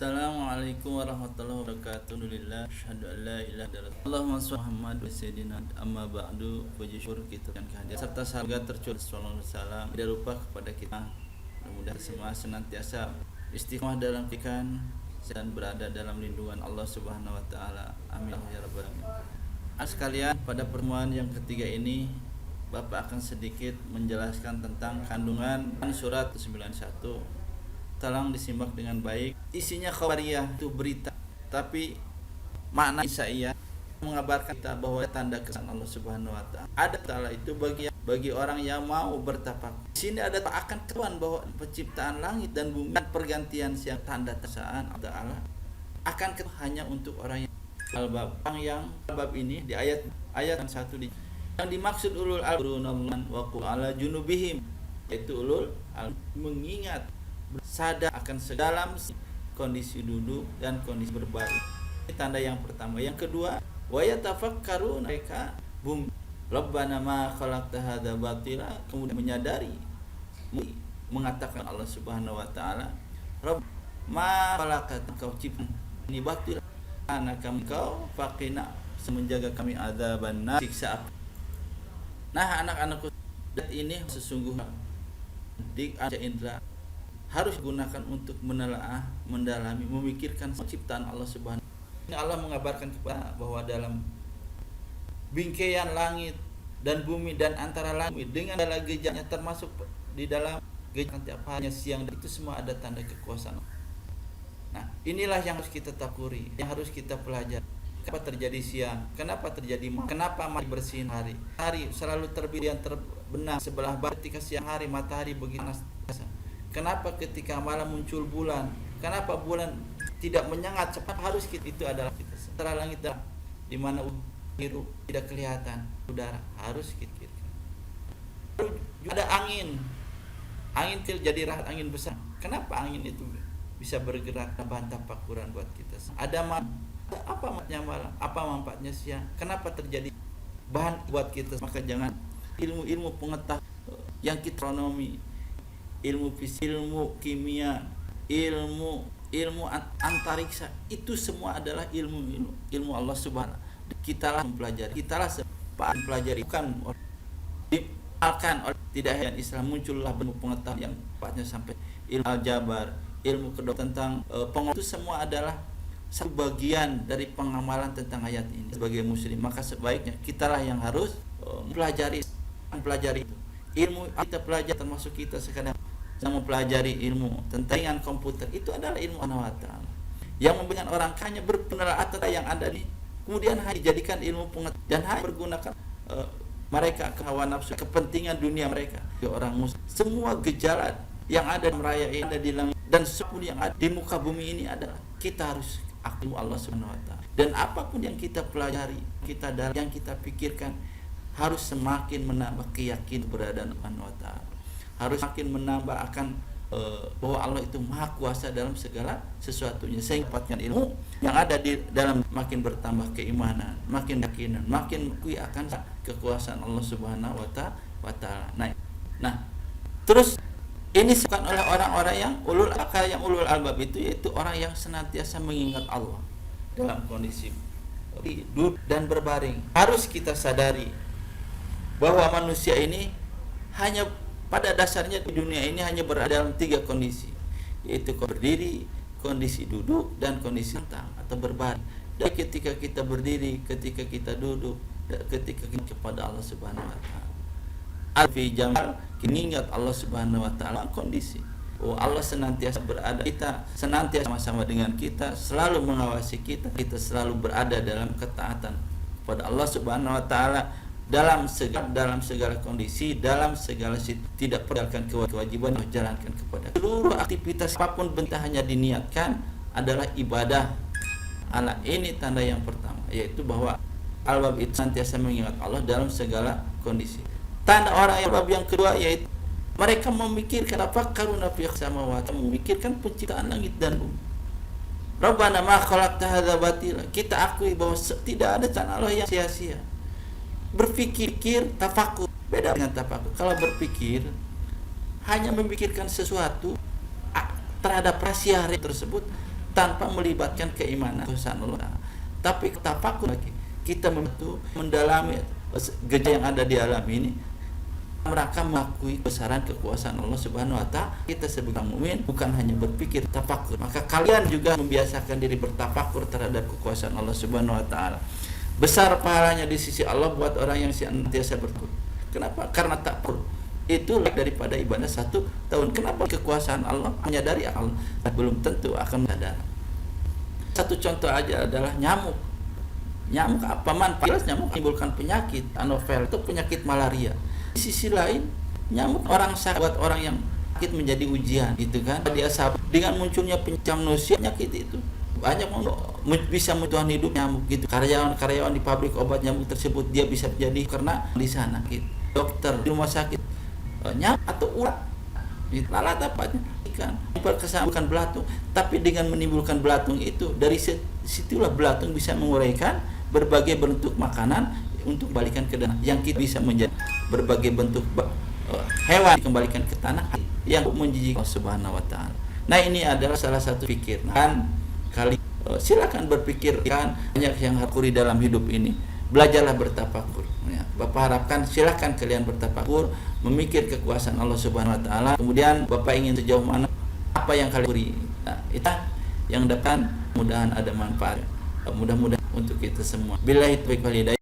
Assalamualaikum warahmatullahi wabarakatuh. Alhamdulillah, asyhadu an la ilaha illallah. Allahumma shalli Muhammad wa sayyidina amma ba'du. Puji syukur kita yang hadir serta sahabat tercurah sallallahu alaihi wasallam tidak lupa kepada kita. Mudah-mudahan semua senantiasa istiqomah dalam kebaikan dan berada dalam lindungan Allah Subhanahu wa taala. Amin ya rabbal alamin. Sekalian, pada pertemuan yang ketiga ini Bapak akan sedikit menjelaskan tentang kandungan surat 91. Tolong disimak dengan baik. Isinya khabariyah, itu berita, tapi makna isaiyah mengabarkan kita bahwa tanda kesan Allah Subhanahu wa taala. Ada taala itu bagi orang yang mau bertafakur. Di sini ada akan ketahuan bahwa penciptaan langit dan bumi dan pergantian siang tanda kesan Allah Taala akan hanya untuk orang yang albab. Yang albab ini di ayat 1 yang dimaksud ulul albab wa ala junubihim, yaitu ulul albab mengingat sadar akan dalam kondisi duduk dan kondisi berbaring. Ini tanda yang pertama. Yang kedua, wa yatafakkarun, mereka Rabbana ma khalaqta hadza batila, kemudian menyadari mengatakan Allah Subhanahu wa taala, Rabb ma khalaqta, kau cipta ini batil, anaka kau faqina, menjaga kami adzaban nar, siksa api. Nah, anak-anakku, ini sesungguhnya dik indra harus gunakan untuk menelaah, mendalami, memikirkan ciptaan Allah Subhanahu. Ini Allah mengabarkan kepada bahwa dalam bingkaian langit dan bumi dan antara langit dengan segala gejalanya, termasuk di dalam gejala tiap harinya siang, itu semua ada tanda kekuasaan. Nah, inilah yang harus kita takuri, yang harus kita pelajari. Kenapa terjadi siang? Kenapa terjadi malam? Kenapa masih bersihin hari? Hari selalu terbit yang terbenam sebelah barat ketika siang hari matahari begitu panas. Kenapa ketika malam muncul bulan? Kenapa bulan tidak menyengat cepat? Harus kita, itu adalah kita. Setelah langit di mana biru tidak kelihatan, udara harus kita. Ada angin terjadi angin besar. Kenapa angin itu bisa bergerak? Bahan tafakuran buat kita. Ada apa manfaatnya malam? Apa manfaatnya siang? Kenapa terjadi? Bahan buat kita. Maka jangan ilmu pengetahuan yang kita astronomi, ilmu fisik, ilmu kimia, ilmu antariksa, itu semua adalah ilmu Allah Subhanahu. Kitalah mempelajari, mempelajari, bukan diamalkan oleh tidak hanya Islam. Muncullah bentuk pengetahuan yang sifatnya sampai ilmu aljabar, ilmu kedokteran tentang pengetahuan, itu semua adalah satu bagian dari pengamalan tentang ayat ini. Sebagai muslim, maka sebaiknya kitalah yang harus mempelajari itu. Ilmu kita pelajari, termasuk kita sekarang yang mempelajari ilmu tentang komputer, itu adalah ilmu Allah Ta'ala yang memberikan orang kaya berpenelaran yang ada ini, kemudian hanya dijadikan ilmu pengetahuan dan hanya bergunakan mereka ke hawa nafsu, kepentingan dunia mereka. Orang muslim, semua gejala yang ada di raya ini, ada di langit dan sepuluh yang ada di muka bumi ini adalah kita harus ilmu Allah Subhanahu wa taala. Dan apapun yang kita pelajari, yang kita pikirkan, harus semakin menambah keyakinan keberadaan Allah Ta'ala, harus makin menambah akan bahwa Allah itu maha kuasa dalam segala sesuatunya, sehingga dapatkan ilmu yang ada di dalam makin bertambah keimanan, makin yakinan, makin mengakui akan kekuasaan Allah Subhanahu wa taala. Nah, terus ini disebutkan oleh orang-orang yang ulul albab itu, yaitu orang yang senantiasa mengingat Allah dalam kondisi duduk dan berbaring. Harus kita sadari bahwa manusia ini hanya pada dasarnya di dunia ini hanya berada dalam 3 kondisi, yaitu berdiri, kondisi duduk, dan kondisi tentang atau berbaring. Dan ketika kita berdiri, ketika kita duduk, ketika kita kepada Allah Subhanahu wa taala. Alfi jamal, ingat Allah Subhanahu wa taala kondisi. Oh, Allah senantiasa berada, kita senantiasa sama-sama dengan kita, selalu mengawasi kita selalu berada dalam ketaatan kepada Allah Subhanahu wa taala dalam segala kondisi, dalam segala tidak meninggalkan kewajiban yang dijalankan kepada seluruh aktivitas apapun bentuk hanya diniatkan adalah ibadah. Ini tanda yang pertama, yaitu bahwa albab itu senantiasa mengingat Allah dalam segala kondisi. Tanda orang albab yang kedua, yaitu mereka memikirkan tafakkaruna fi samawati, memikirkan penciptaan langit dan bumi. Rabbana ma khalaqta hadza batila, kita akui bahwa tidak ada ciptaan Allah yang sia-sia. Berpikir, tafakur, beda dengan tafakur. Kalau berpikir hanya memikirkan sesuatu terhadap rahasia tersebut, tanpa melibatkan keimanan kekuasaan Allah. Tapi tafakur lagi, kita membantu mendalami gejala yang ada di alam ini, mereka mengakui besaran kekuasaan Allah Subhanahu wa taala. Kita sebagai mukmin bukan hanya berpikir tafakur, maka kalian juga membiasakan diri bertafakur terhadap kekuasaan Allah Subhanahu wa taala. Besar pahalanya di sisi Allah buat orang yang senantiasa bertakbir. Kenapa? Karena takbir itu lebih daripada ibadah 1 tahun. Kenapa? Kekuasaan Allah, menyadari Allah belum tentu akan sadar. Satu contoh aja adalah nyamuk. Nyamuk apa manfaat? Nyamuk menimbulkan penyakit. Anofel itu penyakit malaria. Di sisi lain, nyamuk orang sakit, buat orang yang sakit menjadi ujian, gitu kan? Dia sabar dengan munculnya penyakit itu. Banyak bisa menentukan hidup nyamuk gitu. Karyawan di pabrik obat nyamuk tersebut dia bisa menjadi karena di sana gitu. Dokter di rumah sakit nyamuk atau ulat gitu. Lalat dapatnya ikan bukan belatung, tapi dengan menimbulkan belatung itu, dari situlah belatung bisa menguraikan berbagai bentuk makanan untuk kembalikan ke tanah, yang kita bisa menjadi berbagai bentuk hewan dikembalikan ke tanah yang menjijikkan Subhanahu wa taala. Nah, ini adalah salah satu pikir. Kali silakan berpikirkan banyak yang hakuri dalam hidup ini. Belajarlah bertafakur. Ya, Bapak harapkan silakan kalian bertafakur, memikir kekuasaan Allah Subhanahu wa taala. Kemudian Bapak ingin sejauh mana apa yang kalian hakuri. Nah, itu yang depan mudahan ada manfaat. Mudah-mudahan untuk kita semua. Billahi taufiq wal hidayah.